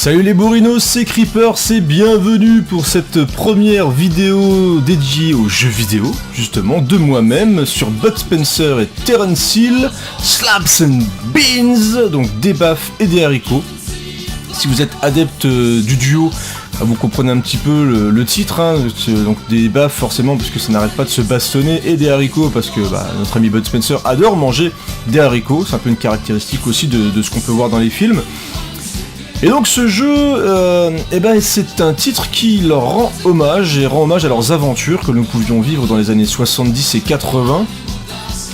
Salut les bourrinos, c'est Creeper, c'est bienvenue pour cette première vidéo dédiée aux jeux vidéo, justement, de moi-même, sur Bud Spencer et Terence Hill, Slaps and Beans, donc des baffes et des haricots. Si vous êtes adepte du duo, vous comprenez un petit peu le titre, hein, donc des baffes forcément parce que ça n'arrête pas de se bastonner, et des haricots parce que notre ami Bud Spencer adore manger des haricots, c'est un peu une caractéristique aussi de ce qu'on peut voir dans les films. Et donc ce jeu, c'est un titre qui leur rend hommage, et rend hommage à leurs aventures que nous pouvions vivre dans les années 70 et 80.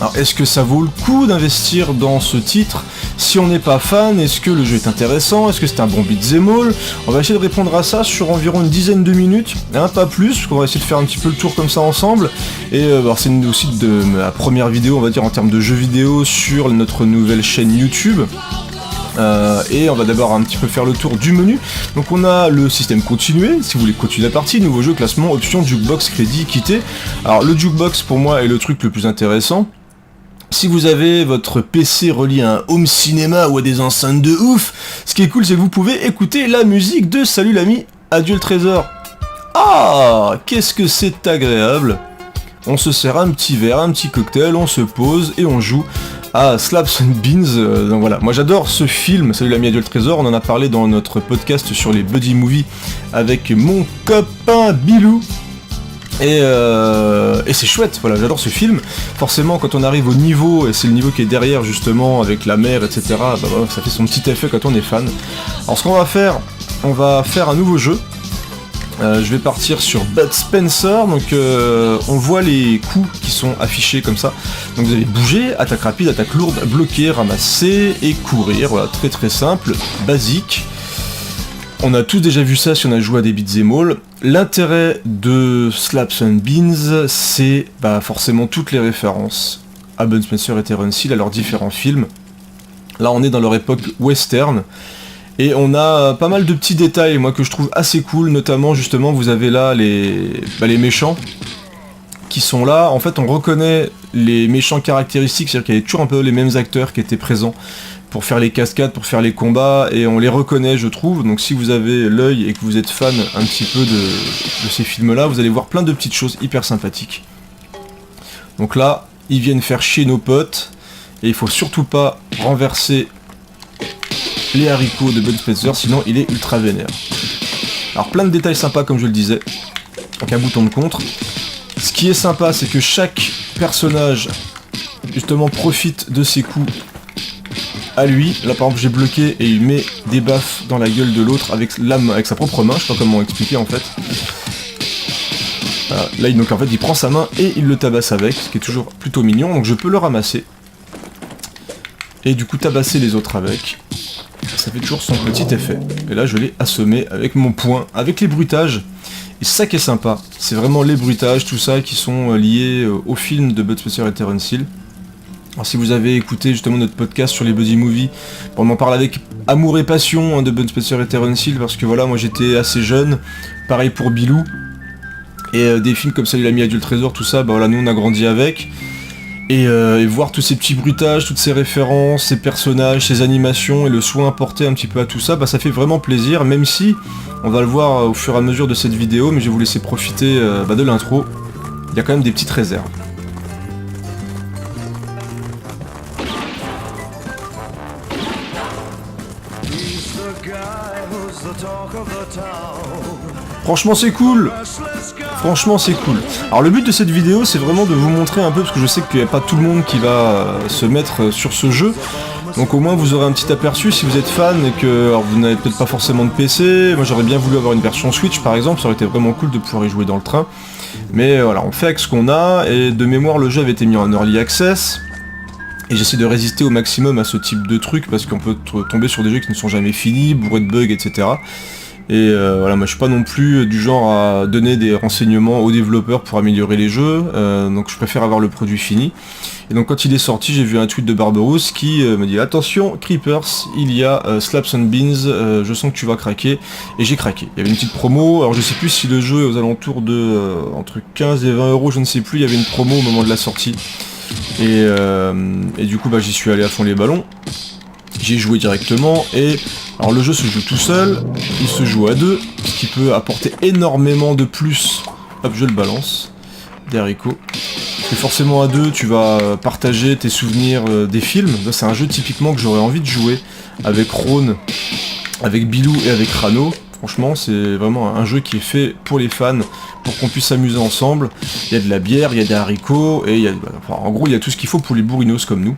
Alors est-ce que ça vaut le coup d'investir dans ce titre si on n'est pas fan? Est-ce que le jeu est intéressant? Est-ce que c'est un bon beat'em all? On va essayer de répondre à ça sur environ une dizaine de minutes, pas plus, parce qu'on va essayer de faire un petit peu le tour comme ça ensemble. Et c'est aussi ma première vidéo, on va dire, en termes de jeux vidéo sur notre nouvelle chaîne YouTube. Et on va d'abord un petit peu faire le tour du menu. Donc on a le système continué, si vous voulez continuer la partie, nouveau jeu, classement, option, jukebox, crédit, quitter. Alors le jukebox pour moi est le truc le plus intéressant. Si vous avez votre PC relié à un home cinéma ou à des enceintes de ouf, ce qui est cool c'est que vous pouvez écouter la musique de Salut l'ami, adieu le trésor. Ah, qu'est-ce que c'est agréable. On se sert un petit verre, un petit cocktail, on se pose et on joue à Slaps and Beans. Donc voilà, moi j'adore ce film, Salut l'ami, adieu le trésor, on en a parlé dans notre podcast sur les buddy movies avec mon copain Bilou. Et c'est chouette, voilà, j'adore ce film. Forcément, quand on arrive au niveau, et c'est le niveau qui est derrière justement, avec la mer, etc., ça fait son petit effet quand on est fan. Alors ce qu'on va faire, on va faire un nouveau jeu. Je vais partir sur Bud Spencer, donc on voit les coups qui sont affichés comme ça. Donc vous allez bouger, attaque rapide, attaque lourde, bloquer, ramasser et courir, voilà, très très simple, basique. On a tous déjà vu ça si on a joué à des beat'em all. L'intérêt de Slaps and Beans, c'est forcément toutes les références à Bud Spencer et Terence Hill, à leurs différents films. Là on est dans leur époque western. Et on a pas mal de petits détails, moi, que je trouve assez cool, notamment, justement, vous avez là les méchants qui sont là. En fait, on reconnaît les méchants caractéristiques, c'est-à-dire qu'il y avait toujours un peu les mêmes acteurs qui étaient présents pour faire les cascades, pour faire les combats, et on les reconnaît, je trouve. Donc si vous avez l'œil et que vous êtes fan un petit peu de ces films-là, vous allez voir plein de petites choses hyper sympathiques. Donc là, ils viennent faire chier nos potes, et il faut surtout pas renverser les haricots de Bud Spencer, sinon il est ultra vénère. Alors plein de détails sympas comme je le disais, donc un bouton de contre. Ce qui est sympa, c'est que chaque personnage justement profite de ses coups à lui. Là par exemple j'ai bloqué et il met des baffes dans la gueule de l'autre avec sa propre main, je sais pas comment expliquer en fait. Voilà. Là donc en fait il prend sa main et il le tabasse avec, ce qui est toujours plutôt mignon, donc je peux le ramasser. Et du coup tabasser les autres avec. Ça fait toujours son petit effet. Et là je l'ai assommé avec mon poing, avec les bruitages. Et ça qui est sympa, c'est vraiment les bruitages, tout ça qui sont liés au film de Bud Spencer et Terence Hill. Alors si vous avez écouté justement notre podcast sur les buddy movies, on en parle avec amour et passion de Bud Spencer et Terence Hill, parce que voilà, moi j'étais assez jeune, pareil pour Bilou. Et des films comme Salut l'ami, adieu le trésor, tout ça, voilà, nous on a grandi avec. Et voir tous ces petits bruitages, toutes ces références, ces personnages, ces animations et le soin apporté un petit peu à tout ça, ça fait vraiment plaisir, même si on va le voir au fur et à mesure de cette vidéo, mais je vais vous laisser profiter de l'intro. Il y a quand même des petites réserves. Franchement c'est cool. Franchement c'est cool. Alors le but de cette vidéo c'est vraiment de vous montrer un peu, parce que je sais qu'il n'y a pas tout le monde qui va se mettre sur ce jeu. Donc au moins vous aurez un petit aperçu si vous êtes fan et que alors, vous n'avez peut-être pas forcément de PC. Moi j'aurais bien voulu avoir une version Switch par exemple, ça aurait été vraiment cool de pouvoir y jouer dans le train. Mais voilà, on fait avec ce qu'on a, et de mémoire le jeu avait été mis en Early Access. Et j'essaie de résister au maximum à ce type de truc, parce qu'on peut tomber sur des jeux qui ne sont jamais finis, bourrés de bugs, etc. Et voilà, moi je suis pas non plus du genre à donner des renseignements aux développeurs pour améliorer les jeux, donc je préfère avoir le produit fini. Et donc quand il est sorti, j'ai vu un tweet de Barberousse qui me dit « Attention, Creepers, il y a Slaps and Beans, je sens que tu vas craquer », et j'ai craqué. Il y avait une petite promo, alors je sais plus si le jeu est aux alentours de entre 15 et 20 euros, je ne sais plus, il y avait une promo au moment de la sortie. Et du coup j'y suis allé à fond les ballons. J'y ai joué directement et Alors le jeu se joue tout seul, il se joue à deux, ce qui peut apporter énormément de plus. Hop, je le balance, des haricots. Parce que forcément à deux, tu vas partager tes souvenirs des films. C'est un jeu typiquement que j'aurais envie de jouer avec Ron, avec Bilou et avec Rano. Franchement, c'est vraiment un jeu qui est fait pour les fans, pour qu'on puisse s'amuser ensemble. Il y a de la bière, il y a des haricots, et il y a, en gros, il y a tout ce qu'il faut pour les bourrinos comme nous.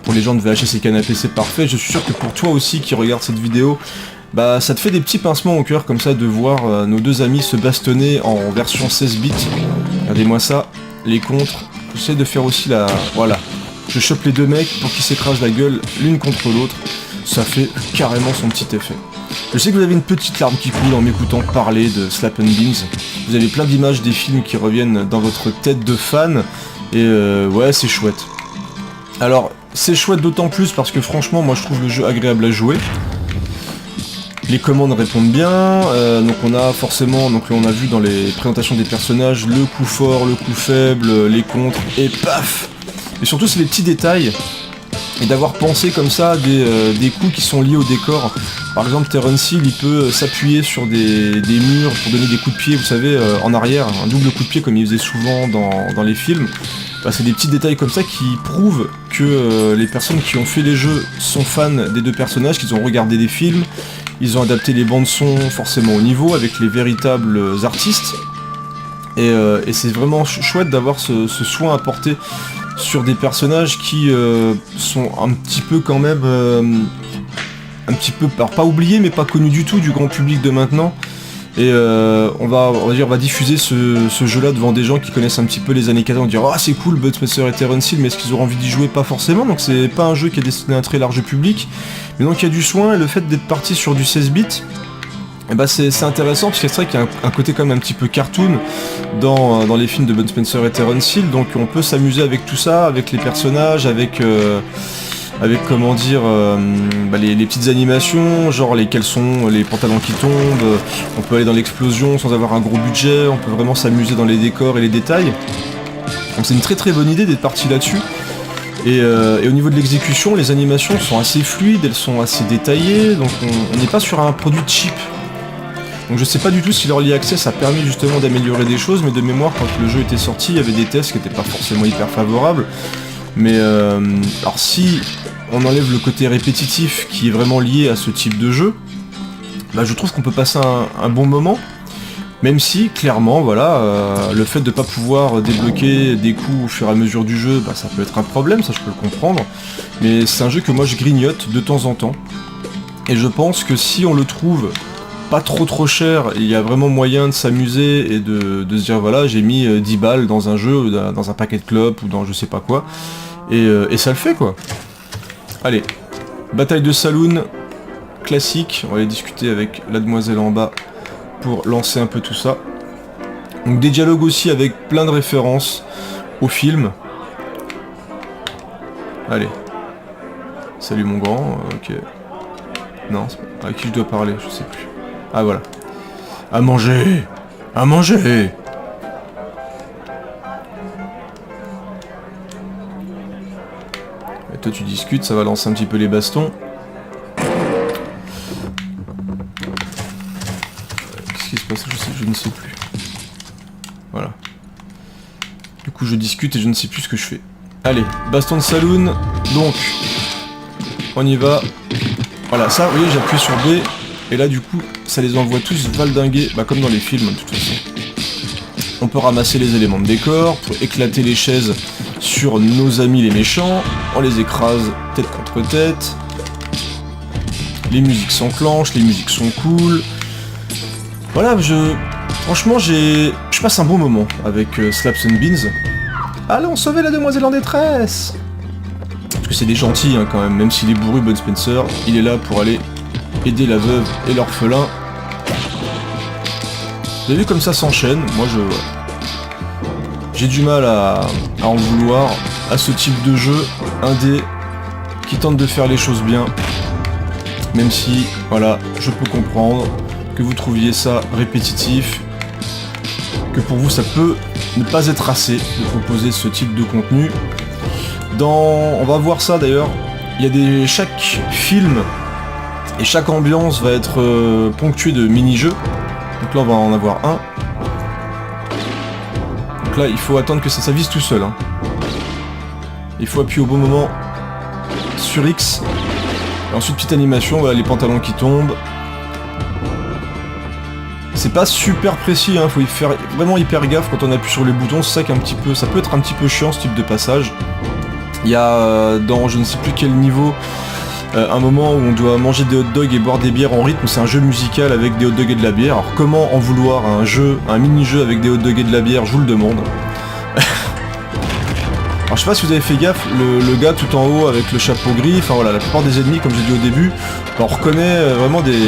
Pour les gens de VHS et canapé, c'est parfait. Je suis sûr que pour toi aussi qui regarde cette vidéo, bah ça te fait des petits pincements au cœur comme ça de voir nos deux amis se bastonner en version 16 bits. Regardez-moi ça, les contres. J'essaie de faire aussi la... Voilà. Je chope les deux mecs pour qu'ils s'écrasent la gueule l'une contre l'autre. Ça fait carrément son petit effet. Je sais que vous avez une petite larme qui coule en m'écoutant parler de Slap and Beans. Vous avez plein d'images des films qui reviennent dans votre tête de fan. Et ouais, c'est chouette. Alors, c'est chouette d'autant plus parce que franchement, moi je trouve le jeu agréable à jouer. Les commandes répondent bien, donc on a forcément, donc là on a vu dans les présentations des personnages, le coup fort, le coup faible, les contres, et paf. Et surtout c'est les petits détails, et d'avoir pensé comme ça des coups qui sont liés au décor. Par exemple Terence Hill, il peut s'appuyer sur des murs pour donner des coups de pied, vous savez, en arrière, un double coup de pied comme il faisait souvent dans les films. Bah, c'est des petits détails comme ça qui prouvent que les personnes qui ont fait les jeux sont fans des deux personnages, qu'ils ont regardé des films, ils ont adapté les bandes son forcément au niveau avec les véritables artistes. Et c'est vraiment chouette d'avoir ce soin apporté sur des personnages qui sont un petit peu quand même... un petit peu, alors pas oubliés mais pas connus du tout du grand public de maintenant. Et on va diffuser ce jeu-là devant des gens qui connaissent un petit peu les années 80. On dira, ah c'est cool, Bud Spencer et Terence Hill, mais est-ce qu'ils auront envie d'y jouer? Pas forcément, donc c'est pas un jeu qui est destiné à un très large public. Mais donc il y a du soin, et le fait d'être parti sur du 16 bits, et bah c'est intéressant, parce que c'est vrai qu'il y a un côté quand même un petit peu cartoon dans les films de Bud Spencer et Terence Hill, donc on peut s'amuser avec tout ça, avec les personnages, avec comment dire, les petites animations, genre les caleçons, les pantalons qui tombent, on peut aller dans l'explosion sans avoir un gros budget, on peut vraiment s'amuser dans les décors et les détails. Donc c'est une très très bonne idée d'être parti là-dessus. Et au niveau de l'exécution, les animations sont assez fluides, elles sont assez détaillées, donc on n'est pas sur un produit cheap. Donc je sais pas du tout si l'Early Access a permis justement d'améliorer des choses, mais de mémoire quand le jeu était sorti, il y avait des tests qui n'étaient pas forcément hyper favorables. Mais alors si on enlève le côté répétitif qui est vraiment lié à ce type de jeu, bah je trouve qu'on peut passer un bon moment, même si clairement voilà, le fait de pas pouvoir débloquer des coups au fur et à mesure du jeu, bah ça peut être un problème, ça je peux le comprendre, mais c'est un jeu que moi je grignote de temps en temps, et je pense que si on le trouve pas trop cher, il y a vraiment moyen de s'amuser et de se dire voilà, j'ai mis 10 balles dans un jeu, dans un paquet de clopes ou dans je sais pas quoi, et ça le fait quoi. Allez, bataille de saloon, classique, on va aller discuter avec la demoiselle en bas pour lancer un peu tout ça. Donc des dialogues aussi avec plein de références au film. Allez. Salut mon grand, ok. Non, c'est pas... à qui je dois parler, je sais plus. Ah voilà. À manger! À manger! Et toi tu discutes, ça va lancer un petit peu les bastons. Qu'est-ce qui se passe? Je ne sais plus. Voilà. Du coup je discute et je ne sais plus ce que je fais. Allez, baston de saloon. Donc, on y va. Voilà, ça, vous voyez, j'appuie sur B. Et là, du coup, ça les envoie tous valdinguer, bah, comme dans les films, de toute façon. On peut ramasser les éléments de décor, pour éclater les chaises sur nos amis les méchants. On les écrase tête contre tête. Les musiques s'enclenchent, les musiques sont cool. Voilà, franchement, je passe un bon moment avec Slaps and Beans. Allons sauver la demoiselle en détresse! Parce que c'est des gentils, hein, quand même s'il est bourru, Bud Spencer, il est là pour aller aider la veuve et l'orphelin. Vous avez vu comme ça s'enchaîne? Moi j'ai du mal à en vouloir à ce type de jeu indé qui tente de faire les choses bien. Même si, voilà, je peux comprendre que vous trouviez ça répétitif, que pour vous ça peut ne pas être assez de proposer ce type de contenu. On va voir ça d'ailleurs, il y a chaque film Et chaque ambiance va être ponctuée de mini-jeux. Donc là on va en avoir un. Donc là il faut attendre que ça vise tout seul. Hein. Il faut appuyer au bon moment sur X. Et ensuite petite animation, voilà les pantalons qui tombent. C'est pas super précis, hein, faut y faire vraiment hyper gaffe quand on appuie sur les boutons, c'est ça qui est un petit peu. Ça peut être un petit peu chiant ce type de passage. Il y a dans je ne sais plus quel niveau un moment où on doit manger des hot dogs et boire des bières en rythme, c'est un jeu musical avec des hot dogs et de la bière. Alors comment en vouloir un mini-jeu avec des hot dogs et de la bière, je vous le demande. Alors je sais pas si vous avez fait gaffe, le gars tout en haut avec le chapeau gris, enfin voilà, la plupart des ennemis, comme j'ai dit au début, on reconnaît vraiment des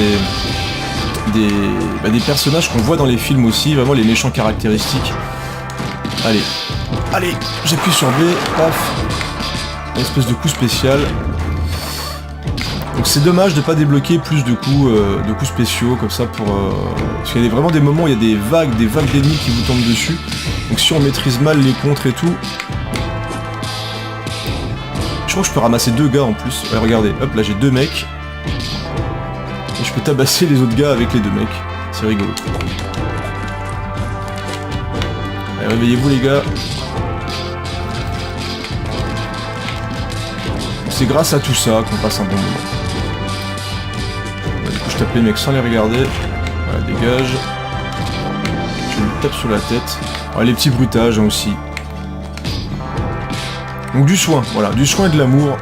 personnages qu'on voit dans les films aussi, vraiment les méchants caractéristiques. Allez, j'appuie sur B, paf, une espèce de coup spécial. Donc c'est dommage de pas débloquer plus de coups spéciaux comme ça pour... parce qu'il y a vraiment des moments où il y a des vagues d'ennemis qui vous tombent dessus. Donc si on maîtrise mal les contres et tout... Je crois que je peux ramasser 2 gars en plus. Ouais, regardez, hop là j'ai 2 mecs. Et je peux tabasser les autres gars avec les 2 mecs. C'est rigolo. Allez, réveillez-vous les gars. C'est grâce à tout ça qu'on passe un bon moment. Du coup je tape les mecs sans les regarder. Voilà, dégage. Je me tape sur la tête. Ouais, les petits bruitages hein, aussi. Donc du soin, voilà, du soin et de l'amour.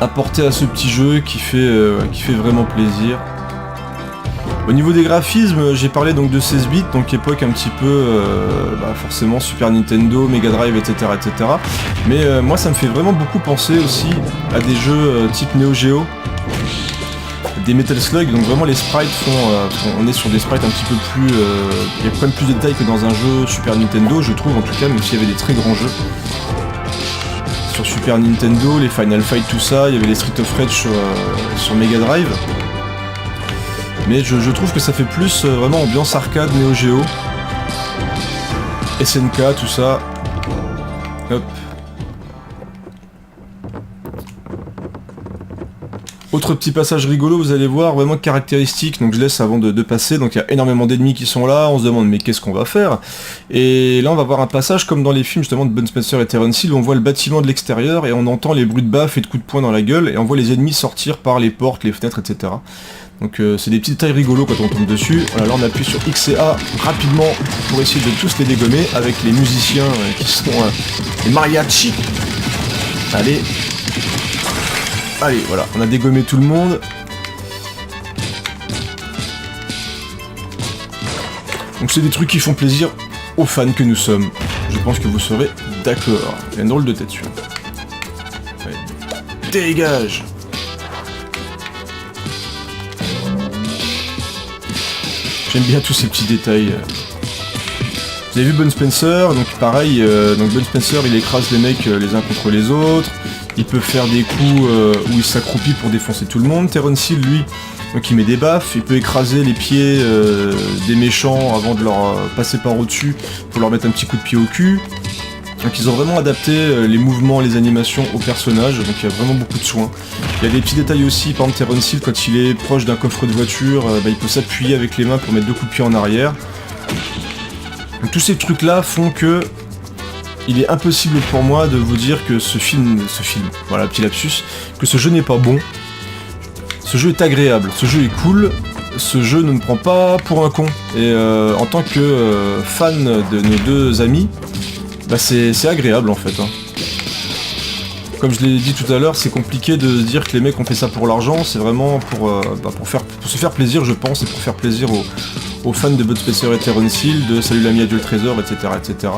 Apporté à ce petit jeu qui fait vraiment plaisir. Au niveau des graphismes, j'ai parlé donc de 16 bits, donc époque un petit peu, forcément Super Nintendo, Mega Drive, etc. etc. Mais moi ça me fait vraiment beaucoup penser aussi à des jeux type Neo Geo, des Metal Slug, donc vraiment les sprites on est sur des sprites un petit peu plus... il y a quand même plus de détails que dans un jeu Super Nintendo, je trouve en tout cas, même s'il y avait des très grands jeux. Sur Super Nintendo, les Final Fight, tout ça, il y avait les Street of Rage sur Mega Drive. Mais je trouve que ça fait plus vraiment ambiance arcade, Neo Geo. SNK, tout ça. Hop. Autre petit passage rigolo, vous allez voir, vraiment caractéristique, donc je laisse avant de passer, donc il y a énormément d'ennemis qui sont là, on se demande mais qu'est-ce qu'on va faire? Et là on va voir un passage comme dans les films justement de Bud Spencer et Terence Hill, où on voit le bâtiment de l'extérieur et on entend les bruits de baffes et de coups de poing dans la gueule, et on voit les ennemis sortir par les portes, les fenêtres, etc. Donc c'est des petits détails rigolos quand on tombe dessus. Voilà, là on appuie sur X et A rapidement pour essayer de tous les dégommer avec les musiciens qui sont les mariachis. Allez, voilà, on a dégommé tout le monde. Donc c'est des trucs qui font plaisir aux fans que nous sommes. Je pense que vous serez d'accord. Il y a une drôle de tête celui-là. Dégage. J'aime bien tous ces petits détails. Vous avez vu Bud Spencer, donc pareil, donc Bud Spencer il écrase les mecs les uns contre les autres. Il peut faire des coups où il s'accroupit pour défoncer tout le monde. Terence Hill, lui, donc il met des baffes, il peut écraser les pieds des méchants avant de leur passer par au-dessus pour leur mettre un petit coup de pied au cul. Donc ils ont vraiment adapté les mouvements, les animations aux personnages, donc il y a vraiment beaucoup de soins. Il y a des petits détails aussi, par exemple Terence Hill, quand il est proche d'un coffre de voiture, il peut s'appuyer avec les mains pour mettre 2 coups de pied en arrière. Donc tous ces trucs-là font que il est impossible pour moi de vous dire que ce film, voilà, petit lapsus, que ce jeu n'est pas bon. Ce jeu est agréable, ce jeu est cool, ce jeu ne me prend pas pour un con. Et en tant que fan de nos 2 amis, bah c'est agréable en fait. Hein. Comme je l'ai dit tout à l'heure, c'est compliqué de se dire que les mecs ont fait ça pour l'argent, c'est vraiment pour se faire plaisir je pense, et pour faire plaisir aux fans de Bud Spencer et Terence Hill, de Salut l'ami, adieu le trésor, etc. etc.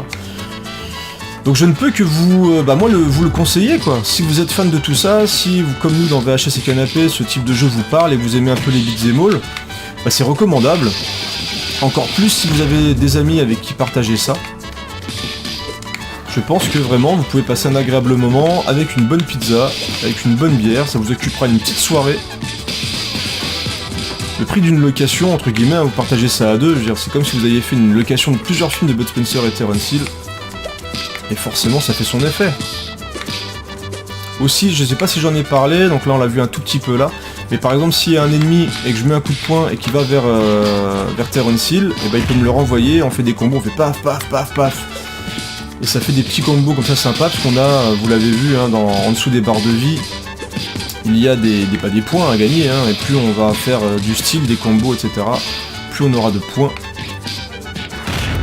Donc je ne peux que vous le conseiller quoi. Si vous êtes fan de tout ça, si vous, comme nous dans VHS et Canapé, ce type de jeu vous parle et vous aimez un peu les beats and all, bah c'est recommandable. Encore plus si vous avez des amis avec qui partager ça. Je pense que vraiment vous pouvez passer un agréable moment avec une bonne pizza, avec une bonne bière, ça vous occupera une petite soirée. Le prix d'une location, entre guillemets, vous partagez ça à 2, je veux dire, c'est comme si vous aviez fait une location de plusieurs films de Bud Spencer et Terence Hill. Et forcément ça fait son effet. Aussi, je sais pas si j'en ai parlé, donc là on l'a vu un tout petit peu là, mais par exemple s'il y a un ennemi et que je mets un coup de poing et qu'il va vers Terence Hill, et ben il peut me le renvoyer, on fait des combos, on fait paf paf paf paf. Et ça fait des petits combos comme ça sympas, parce qu'on a, vous l'avez vu, hein, en dessous des barres de vie, il y a des points à gagner, hein, et plus on va faire du style, des combos, etc., plus on aura de points.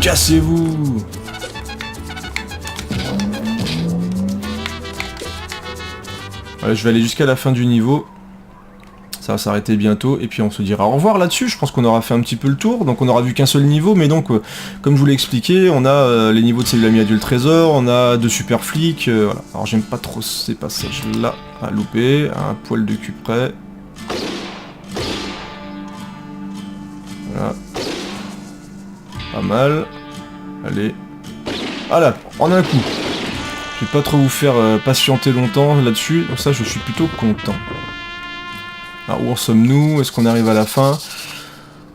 Cassez-vous! Voilà, je vais aller jusqu'à la fin du niveau. Ça va s'arrêter bientôt, et puis on se dira au revoir là-dessus. Je pense qu'on aura fait un petit peu le tour, donc on aura vu qu'un seul niveau, mais donc, comme je vous l'ai expliqué, on a les niveaux de Celui l'ami a du trésor, on a de super flics, voilà. Alors j'aime pas trop ces passages-là à louper, un poil de cul près. Voilà. Pas mal. Allez. Ah là, en un coup. Je vais pas trop vous faire patienter longtemps là-dessus, donc ça je suis plutôt content. Alors où en sommes-nous? Est-ce qu'on arrive à la fin?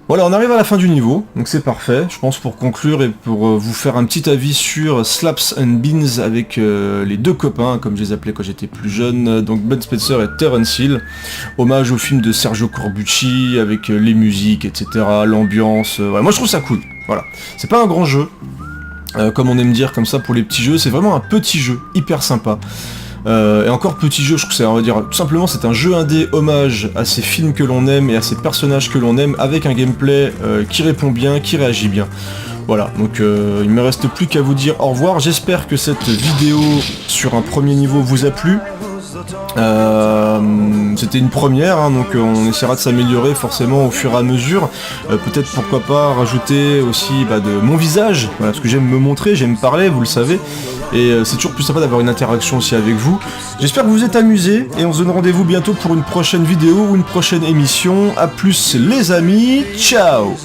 Voilà, on arrive à la fin du niveau, donc c'est parfait, je pense, pour conclure et pour vous faire un petit avis sur Slaps and Beans avec les deux copains, comme je les appelais quand j'étais plus jeune, donc Bud Spencer et Terence Hill. Hommage au film de Sergio Corbucci, avec les musiques, etc., l'ambiance, voilà. Moi je trouve ça cool, voilà. C'est pas un grand jeu, comme on aime dire comme ça pour les petits jeux, c'est vraiment un petit jeu, hyper sympa. Et encore petit jeu, je trouve que c'est, on va dire, tout simplement c'est un jeu indé hommage à ces films que l'on aime et à ces personnages que l'on aime, avec un gameplay qui répond bien, qui réagit bien. Voilà, donc il me reste plus qu'à vous dire au revoir. J'espère que cette vidéo sur un premier niveau vous a plu. C'était une première, hein, donc on essaiera de s'améliorer forcément au fur et à mesure. Peut-être pourquoi pas rajouter aussi de mon visage, voilà, parce que j'aime me montrer, j'aime parler, vous le savez. Et c'est toujours plus sympa d'avoir une interaction aussi avec vous. J'espère que vous êtes amusés, et on se donne rendez-vous bientôt pour une prochaine vidéo ou une prochaine émission. A plus les amis, ciao!